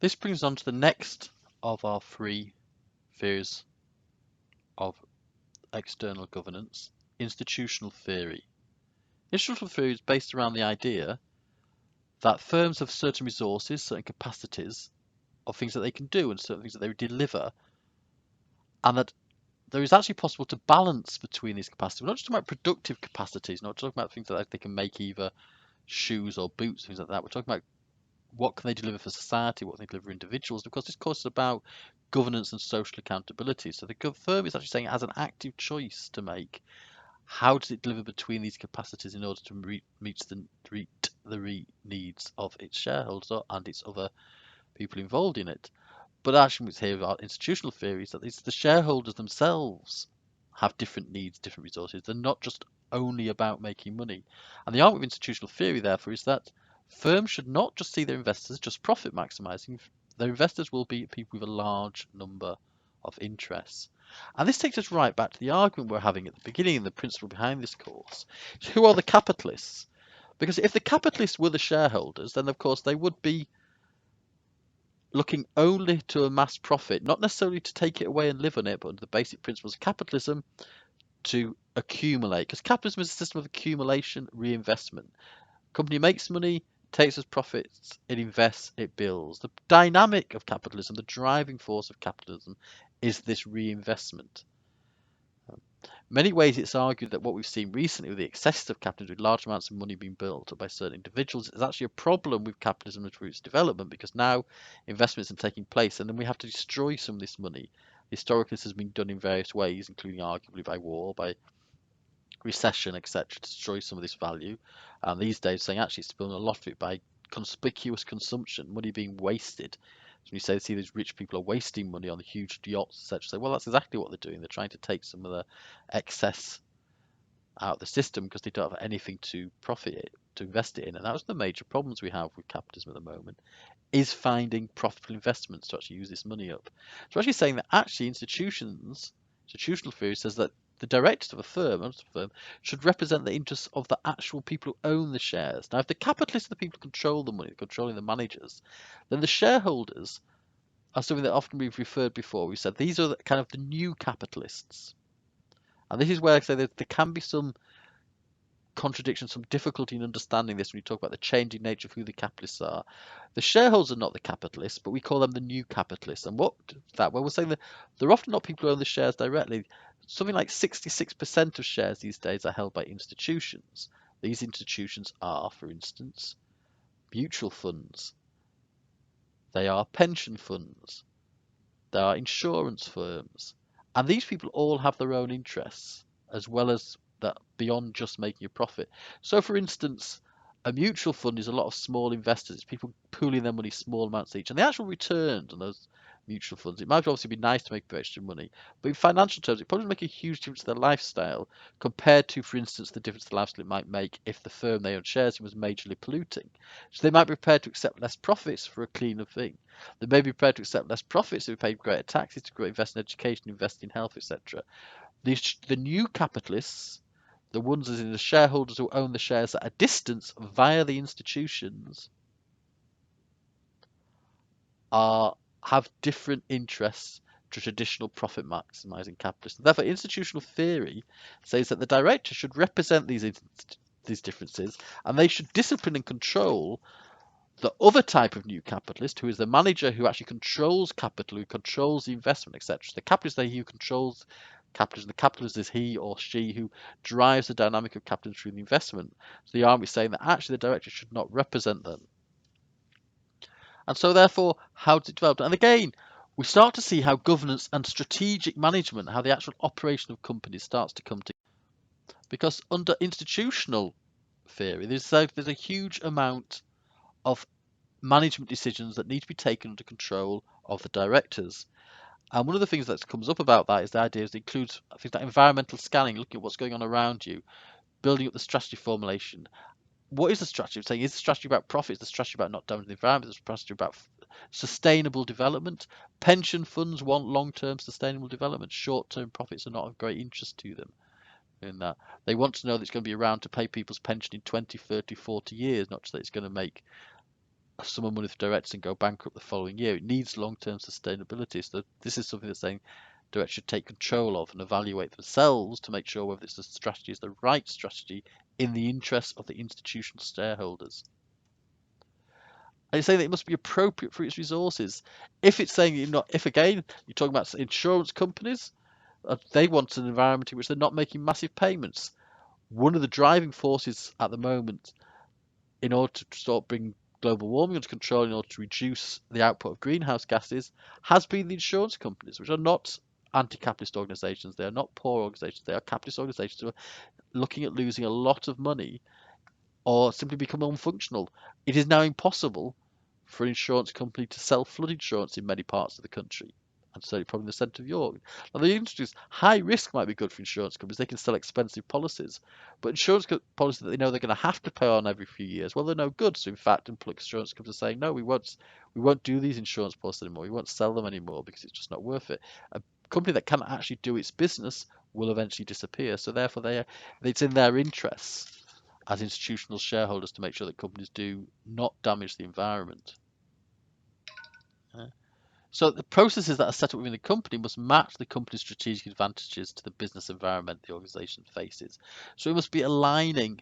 This brings us on to the next of our three theories of external governance, institutional theory. Institutional theory is based around the idea that firms have certain resources, certain capacities of things that they can do and certain things that they deliver, and that there is actually possible to balance between these capacities. We're not just talking about productive capacities, not talking about things like they can make either shoes or boots, things like that. We're talking about what can they deliver for society, what can they deliver for individuals. Of course, this course is about governance and social accountability. So the firm is actually saying it has an active choice to make. How does it deliver between these capacities in order to meet the needs of its shareholders and its other people involved in it? But actually, what's here about institutional theories that it's the shareholders themselves have different needs, different resources. They're not just only about making money. And the argument of institutional theory, therefore, is that firms should not just see their investors as just profit maximizing. Their investors will be people with a large number of interests. And this takes us right back to the argument we're having at the beginning, the principle behind this course. So who are the capitalists? Because if the capitalists were the shareholders, then of course they would be looking only to amass profit, not necessarily to take it away and live on it, but under the basic principles of capitalism, to accumulate. Because capitalism is a system of accumulation, reinvestment. Company makes money, takes its profits, it invests, it builds. The dynamic of capitalism, the driving force of capitalism, is this reinvestment. Many ways it's argued that what we've seen recently with the excess of capitalism, with large amounts of money being built up by certain individuals, is actually a problem with capitalism and its development, because now investments are taking place and then we have to destroy some of this money. Historically, this has been done in various ways, including arguably by war, by recession, etc., to destroy some of this value. And these days, saying actually it's done a lot of it by conspicuous consumption, money being wasted. So when you see these rich people are wasting money on the huge yachts, etc., say, well, that's exactly what they're doing. They're trying to take some of the excess out of the system because they don't have anything to profit it, to invest it in. And that's the major problems we have with capitalism at the moment, is finding profitable investments to actually use this money up. So we're actually saying that actually institutional theory says that the directors of a firm, should represent the interests of the actual people who own the shares. Now, if the capitalists are the people who control the money, controlling the managers, then the shareholders are something that often we've referred before. We said these are kind of the new capitalists. And this is where I say that there can be some contradiction, some difficulty in understanding this when you talk about the changing nature of who the capitalists are. The shareholders are not the capitalists, but we call them the new capitalists. And what that? Well, we're saying that they're often not people who own the shares directly. Something like 66% of shares these days are held by institutions. These institutions are, for instance, mutual funds. They are pension funds. They are insurance firms. And these people all have their own interests, as well as that beyond just making a profit. So, for instance, a mutual fund is a lot of small investors. It's people pooling their money small amounts each. And the actual returns on those mutual funds, it might obviously be nice to make a bit extra money, but in financial terms, it probably doesn't make a huge difference to their lifestyle compared to, for instance, the difference to the lifestyle it might make if the firm they own shares in was majorly polluting. So they might be prepared to accept less profits for a cleaner thing. They may be prepared to accept less profits if we pay greater taxes to invest in education, invest in health, etc. The new capitalists, the ones as in the shareholders who own the shares at a distance via the institutions, have different interests to traditional profit maximizing capitalists. Therefore, institutional theory says that the director should represent these differences, and they should discipline and control the other type of new capitalist, who is the manager who actually controls capital, who controls the investment, etc. The capitalist is he who controls capitalism. The capitalist is he or she who drives the dynamic of capitalism through the investment. So the army is saying that actually the director should not represent them. And so therefore, how does it develop? And again, we start to see how governance and strategic management, how the actual operation of companies starts to come together. Because under institutional theory, there's a huge amount of management decisions that need to be taken under control of the directors. And one of the things that comes up about that is the idea that includes things like environmental scanning, looking at what's going on around you, building up the strategy formulation. What is the strategy? Saying, is the strategy about profit? Is the strategy about not damaging the environment? Is the strategy about sustainable development? Pension funds want long-term sustainable development. Short-term profits are not of great interest to them in that. They want to know that it's going to be around to pay people's pension in 20, 30, 40 years, not just that it's going to make a sum of money for directors and go bankrupt the following year. It needs long-term sustainability. So this is something that's saying directors should take control of and evaluate themselves to make sure whether this strategy is the right strategy in the interest of the institutional shareholders. And it's saying that it must be appropriate for its resources. If it's saying if again you're talking about insurance companies, they want an environment in which they're not making massive payments. One of the driving forces at the moment in order to sort of bring global warming under control, in order to reduce the output of greenhouse gases, has been the insurance companies, which are not anti-capitalist organisations. They are not poor organisations. They are capitalist organisations who are looking at losing a lot of money or simply become unfunctional. It is now impossible for an insurance company to sell flood insurance in many parts of the country, and certainly probably in the centre of York. Now, the industry is high risk might be good for insurance companies. They can sell expensive policies, but insurance policies that they know they're going to have to pay on every few years, well, they're no good. So, in fact, insurance companies are saying, no, we won't do these insurance policies anymore. We won't sell them anymore because it's just not worth it. A company that can't actually do its business will eventually disappear. So, therefore, it's in their interests as institutional shareholders to make sure that companies do not damage the environment. So the processes that are set up within the company must match the company's strategic advantages to the business environment the organization faces. So it must be aligning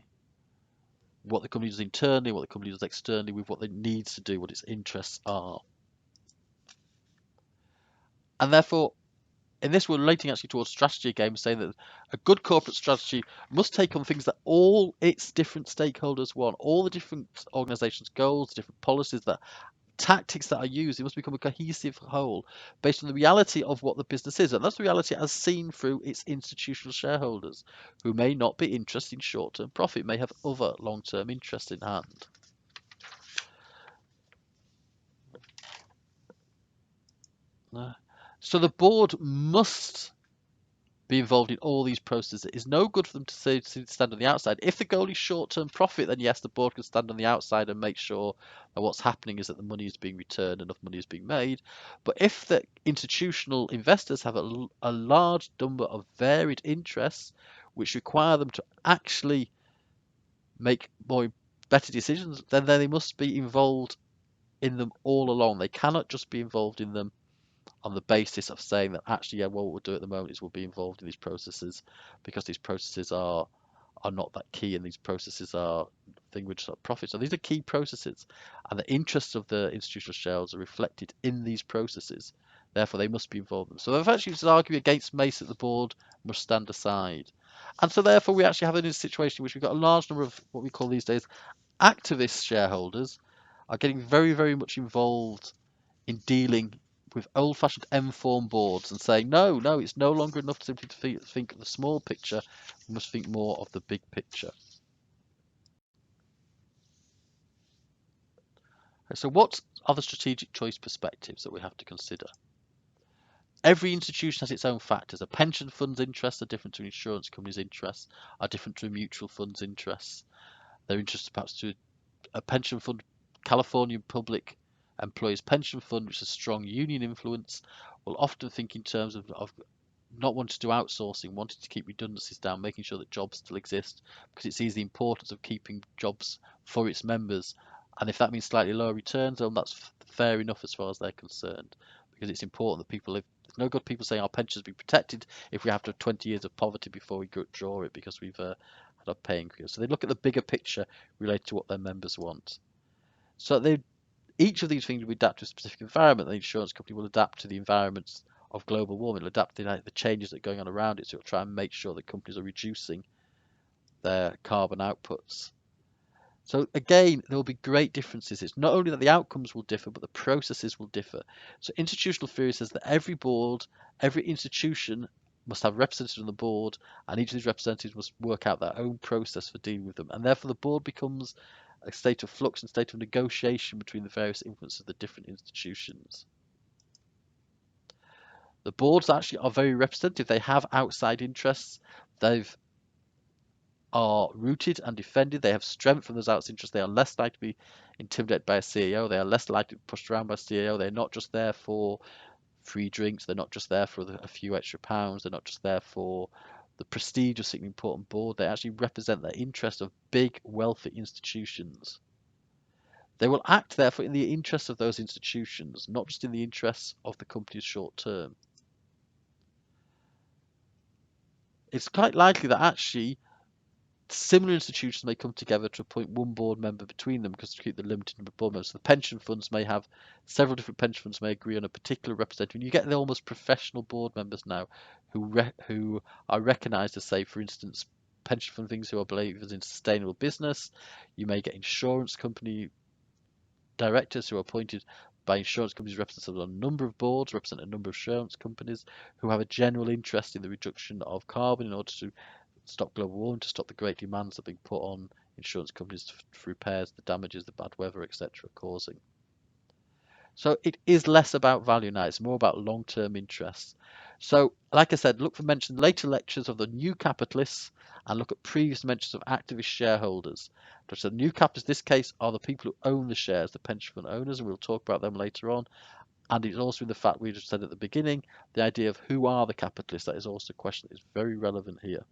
what the company does internally, what the company does externally with what it needs to do, what its interests are. And therefore, in this, we're relating actually towards strategy again, saying that a good corporate strategy must take on things that all its different stakeholders want, all the different organizations' goals, different policies, that tactics that are used. It must become a cohesive whole based on the reality of what the business is. And that's the reality as seen through its institutional shareholders, who may not be interested in short-term profit, may have other long-term interests in hand. So the board must be involved in all these processes. It's no good for them to stand on the outside. If the goal is short-term profit, then yes, the board can stand on the outside and make sure that what's happening is that the money is being returned, enough money is being made. But if the institutional investors have a large number of varied interests, which require them to actually make better decisions, then they must be involved in them all along. They cannot just be involved in them on the basis of saying that actually, yeah, well, what we'll do at the moment is we'll be involved in these processes because these processes are not that key, and these processes are things which are profit. So these are key processes, and the interests of the institutional shareholders are reflected in these processes. Therefore, they must be involved in them. So I've actually just argued against Mace that the board must stand aside. And so therefore, we actually have a situation in which we've got a large number of what we call these days activist shareholders are getting very, very much involved in dealing with old-fashioned M-form boards and saying, no, it's no longer enough simply to think of the small picture. We must think more of the big picture. So what are the strategic choice perspectives that we have to consider? Every institution has its own factors. A pension fund's interests are different to an insurance company's interests, are different to a mutual fund's interests. Their interests perhaps to a pension fund, California Public Employees Pension Fund, which has strong union influence, will often think in terms of not wanting to do outsourcing, wanting to keep redundancies down, making sure that jobs still exist, because it sees the importance of keeping jobs for its members. And if that means slightly lower returns, then that's fair enough as far as they're concerned, because it's important that people live. There's no good people saying our pensions be protected if we have to have 20 years of poverty before we draw it because we've had a pay increase. So they look at the bigger picture related to what their members want. So each of these things will adapt to a specific environment. The insurance company will adapt to the environments of global warming. It'll adapt to the changes that are going on around it. So it'll try and make sure that companies are reducing their carbon outputs. So again, there will be great differences. It's not only that the outcomes will differ, but the processes will differ. So institutional theory says that every board, every institution must have representatives on the board, and each of these representatives must work out their own process for dealing with them. And therefore, the board becomes a state of flux and state of negotiation between the various influences of the different institutions. The boards actually are very representative. They have outside interests. They are rooted and defended. They have strength from those outside interests. They are less likely to be intimidated by a CEO. They are less likely to be pushed around by a CEO. They're not just there for free drinks. They're not just there for a few extra pounds. They're not just there for the prestige of sitting an important board. They actually represent the interest of big, wealthy institutions. They will act, therefore, in the interests of those institutions, not just in the interests of the company's short term. It's quite likely that actually similar institutions may come together to appoint one board member between them because to keep the limited number of board members. So the pension funds may have several different pension funds may agree on a particular representative. You get the almost professional board members now who are recognised as, say, for instance, pension fund things who are believers in sustainable business. You may get insurance company directors who are appointed by insurance companies represented on a number of boards, represent a number of insurance companies who have a general interest in the reduction of carbon in order to stop global warming, to stop the great demands that are being put on insurance companies for repairs, the damages, the bad weather, etc. causing. So it is less about value now, it's more about long-term interests. So, like I said, look for mention later lectures of the new capitalists and look at previous mentions of activist shareholders. So the new capitalists, in this case, are the people who own the shares, the pension fund owners, and we'll talk about them later on. And it's also in the fact we just said at the beginning, the idea of who are the capitalists, that is also a question that is very relevant here.